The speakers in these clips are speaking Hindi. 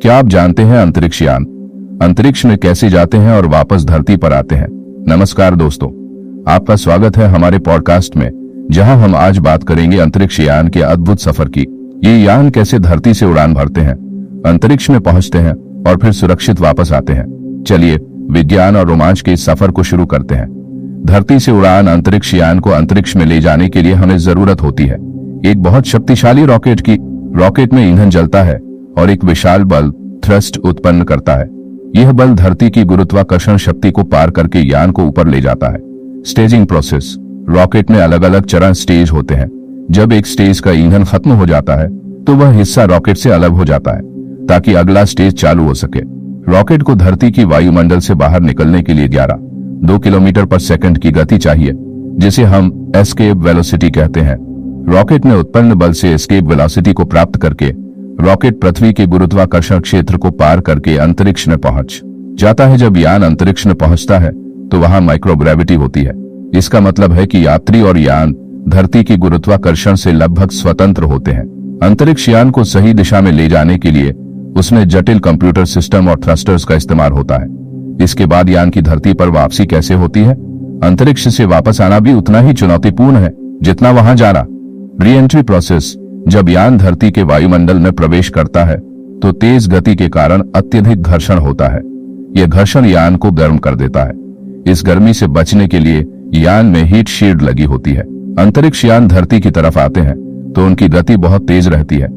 क्या आप जानते हैं अंतरिक्ष यान अंतरिक्ष में कैसे जाते हैं और वापस धरती पर आते हैं? नमस्कार दोस्तों, आपका स्वागत है हमारे पॉडकास्ट में, जहां हम आज बात करेंगे अंतरिक्ष यान के अद्भुत सफर की। ये यान कैसे धरती से उड़ान भरते हैं, अंतरिक्ष में पहुंचते हैं और फिर सुरक्षित वापस आते हैं। चलिए विज्ञान और रोमांच के इस सफर को शुरू करते हैं। धरती से उड़ान अंतरिक्ष यान को अंतरिक्ष में ले जाने के लिए हमें जरूरत होती है एक बहुत शक्तिशाली रॉकेट की। रॉकेट में ईंधन जलता है और एक विशाल बल थ्रस्ट उत्पन्न करता है। यह बल धरती की गुरुत्वाकर्षण शक्ति को पार करके यान को ऊपर ले जाता है। Staging process. रॉकेट में अलग अलग चरण स्टेज होते हैं। जब एक स्टेज का ईंधन खत्म हो जाता है तो वह हिस्सा रॉकेट से अलग हो जाता है ताकि अगला स्टेज चालू हो सके। रॉकेट को धरती की वायुमंडल से बाहर निकलने के लिए 2 किलोमीटर पर सेकंड की गति चाहिए, जिसे हम एस्केप वेलोसिटी कहते हैं। रॉकेट में उत्पन्न बल से एस्केप वेलोसिटी को प्राप्त करके रॉकेट पृथ्वी के गुरुत्वाकर्षण क्षेत्र को पार करके अंतरिक्ष में पहुंच जाता है। जब यान अंतरिक्ष में पहुंचता है तो वहां माइक्रोग्रेविटी होती है। इसका मतलब है कि यात्री और यान धरती की गुरुत्वाकर्षण से लगभग स्वतंत्र होते हैं। अंतरिक्ष यान को सही दिशा में ले जाने के लिए उसमें जटिल कंप्यूटर सिस्टम और थ्रस्टर्स का इस्तेमाल होता है। इसके बाद यान की धरती पर वापसी कैसे होती है? अंतरिक्ष से वापस आना भी उतना ही चुनौतीपूर्ण है जितना वहां जाना। Re entry process. जब यान धरती के वायुमंडल में प्रवेश करता है तो तेज गति के कारण अत्यधिक घर्षण होता है। यह घर्षण यान को गर्म कर देता है। इस गर्मी से बचने के लिए यान में हीट शील्ड लगी होती है। अंतरिक्ष यान धरती की तरफ आते हैं तो उनकी गति बहुत तेज रहती है।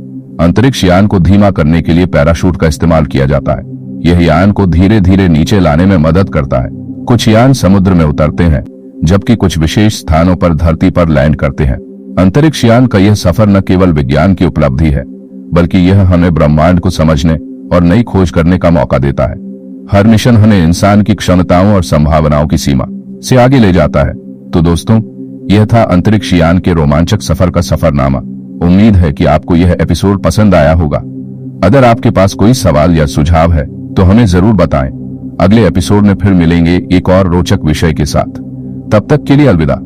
अंतरिक्ष यान को धीमा करने के लिए पैराशूट का इस्तेमाल किया जाता है। यह यान को धीरे धीरे नीचे लाने में मदद करता है। कुछ यान समुद्र में उतरते हैं जबकि कुछ विशेष स्थानों पर धरती पर लैंड करते हैं। अंतरिक्ष यान का यह सफर न केवल विज्ञान की उपलब्धि है बल्कि यह हमें ब्रह्मांड को समझने और नई खोज करने का मौका देता है। हर मिशन हमें इंसान की क्षमताओं और संभावनाओं की सीमा से आगे ले जाता है। तो दोस्तों, यह था अंतरिक्ष यान के रोमांचक सफर का सफरनामा। उम्मीद है कि आपको यह एपिसोड पसंद आया होगा। अगर आपके पास कोई सवाल या सुझाव है तो हमें जरूर बताएं। अगले एपिसोड में फिर मिलेंगे एक और रोचक विषय के साथ। तब तक के लिए अलविदा।